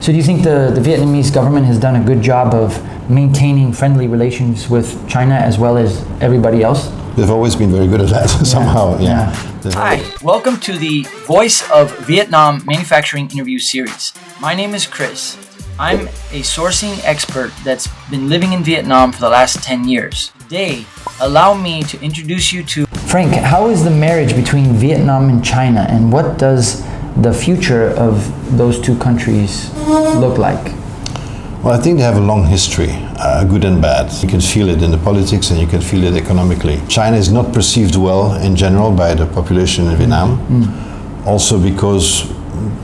So do you think the Vietnamese government has done a good job of maintaining friendly relations with China as well as everybody else? They've always been very good at that somehow, yeah. Hi, welcome to the Voice of Vietnam Manufacturing interview series. My name is Chris. I'm a sourcing expert that's been living in Vietnam for the last 10 years. Today, allow me to introduce you to Frank. How is the marriage between Vietnam and China, and what does the future of those two countries look like? Well, I think they have a long history, good and bad. You can feel it in the politics and you can feel it economically. China is not perceived well in general by the population in Vietnam. Also because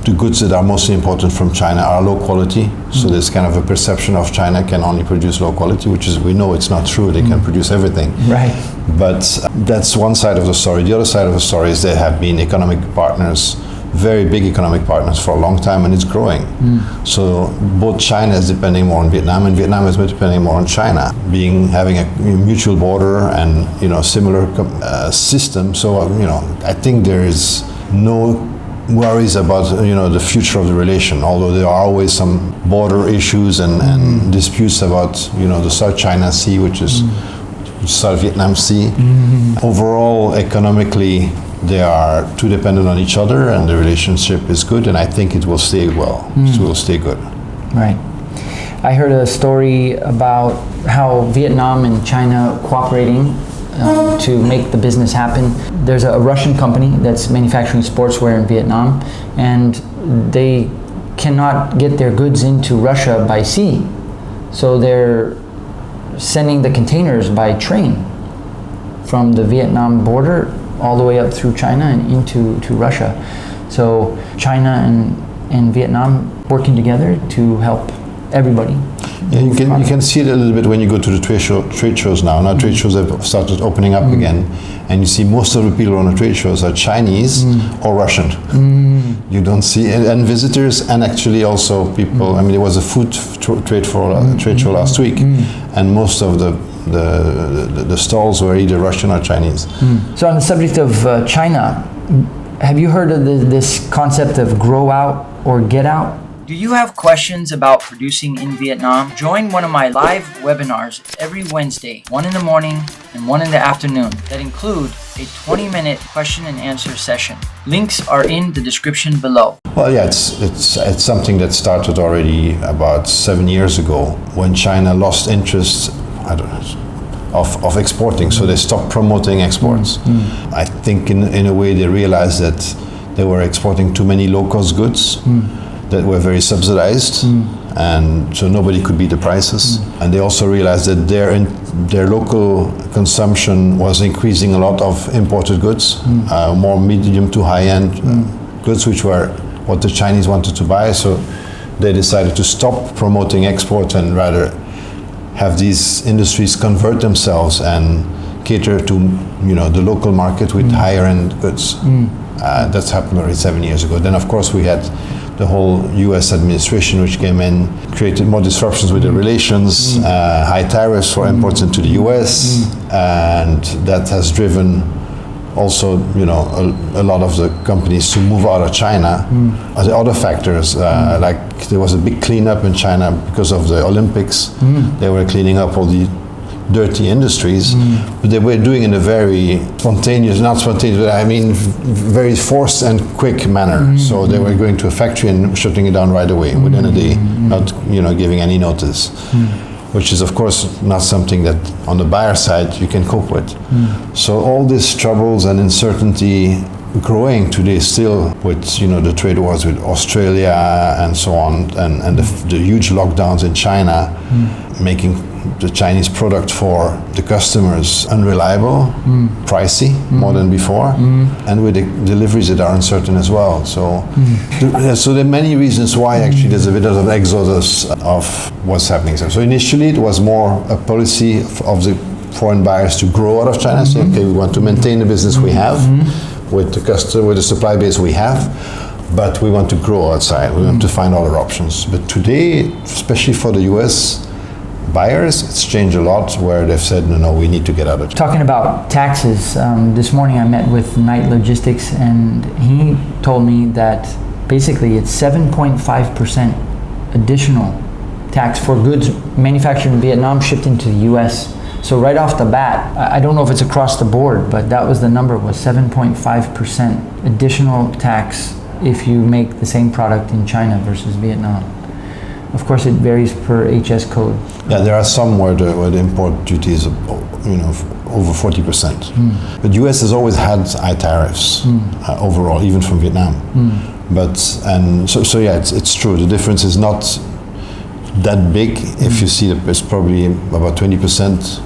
the goods that are mostly imported from China are low quality. So there's kind of a perception of China can only produce low quality, which is, we know it's not true. They can produce everything. Right. But that's one side of the story. The other side of the story is they have been economic partners, very big economic partners for a long time, and it's growing. So both China is depending more on Vietnam, and Vietnam is depending more on China, having a mutual border and similar system. So I think there is no worries about the future of the relation, although there are always some border issues and disputes about the South China Sea, which is South Vietnam Sea. Overall, economically, they are too dependent on each other, and the relationship is good, and I think it will stay well. It will stay good. Right. I heard a story about how Vietnam and China cooperating to make the business happen. There's a Russian company that's manufacturing sportswear in Vietnam, and they cannot get their goods into Russia by sea. So they're sending the containers by train from the Vietnam border all the way up through China and into Russia. So China and Vietnam working together to help everybody. Yeah, you can see it a little bit when you go to the trade shows now. Now trade shows have started opening up again, and you see most of the people on the trade shows are Chinese or Russian. You don't see and visitors, and actually also people. I mean, there was a food trade show last week, and most of the stalls were either Russian or Chinese. So on the subject of China, have you heard of this concept of grow out or get out? Do you have questions about producing in Vietnam? Join one of my live webinars every Wednesday, 1 in the morning and 1 in the afternoon, that include a 20-minute question and answer session. Links are in the description below. Well, yeah, it's something that started already about 7 years ago when China lost interest, of exporting, so they stopped promoting exports. I think in a way they realized that they were exporting too many low-cost goods that were very subsidized, and so nobody could beat the prices. And they also realized that their local consumption was increasing a lot of imported goods, more medium to high-end goods, which were what the Chinese wanted to buy. So they decided to stop promoting export and rather have these industries convert themselves and cater to the local market with higher-end goods. That's happened already 7 years ago. Then of course we had the whole US administration, which came in, created more disruptions with the relations, high tariffs for imports into the US, and that has driven also, a lot of the companies to move out of China. The other factors, like there was a big cleanup in China because of the Olympics. They were cleaning up all the dirty industries, but they were doing it in a very very forced and quick manner. So they were going to a factory and shutting it down right away within a day, not giving any notice, which is of course not something that on the buyer side you can cope with. So all these troubles and uncertainty growing today still with the trade wars with Australia and so on, and the huge lockdowns in China, making the Chinese product for the customers unreliable, pricey more than before, and with the deliveries that are uncertain as well. So there are many reasons why actually there's a bit of an exodus of what's happening. So initially it was more a policy of the foreign buyers to grow out of China, say, okay, we want to maintain the business we have with the supply base we have, but we want to grow outside. We want to find other options. But today, especially for the US buyers, it's changed a lot, where they've said, no, we need to get out of China. Talking about taxes, this morning I met with Knight Logistics, and he told me that basically it's 7.5% additional tax for goods manufactured in Vietnam shipped into the US. So right off the bat, I don't know if it's across the board, but that was the number, was 7.5% additional tax if you make the same product in China versus Vietnam. Of course, it varies per HS code. Yeah, there are some where the import duty is, over 40%. But US has always had high tariffs overall, even from Vietnam. So yeah, it's true. The difference is not that big. If you see that there's probably about 20%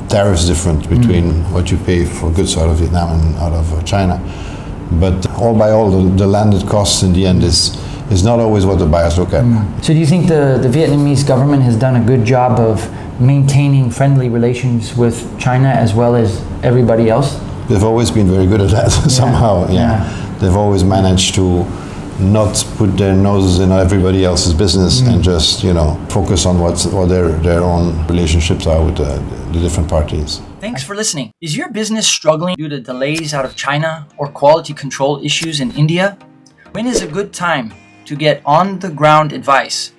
tariffs different between what you pay for goods out of Vietnam and out of China. But all by all, the landed costs in the end is not always what the buyers look at. So do you think the Vietnamese government has done a good job of maintaining friendly relations with China as well as everybody else? They've always been very good at that somehow. Yeah. They've always managed to not put their noses in everybody else's business and just focus on what their own relationships are with the different parties. Thanks for listening. Is your business struggling due to delays out of China or quality control issues in India? When is a good time to get on-the-ground advice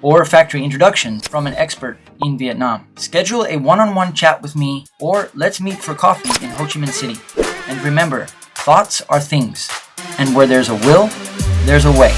or factory introduction from an expert in Vietnam? Schedule a one-on-one chat with me, or let's meet for coffee in Ho Chi Minh City. And remember, thoughts are things, and where there's a will, there's a way.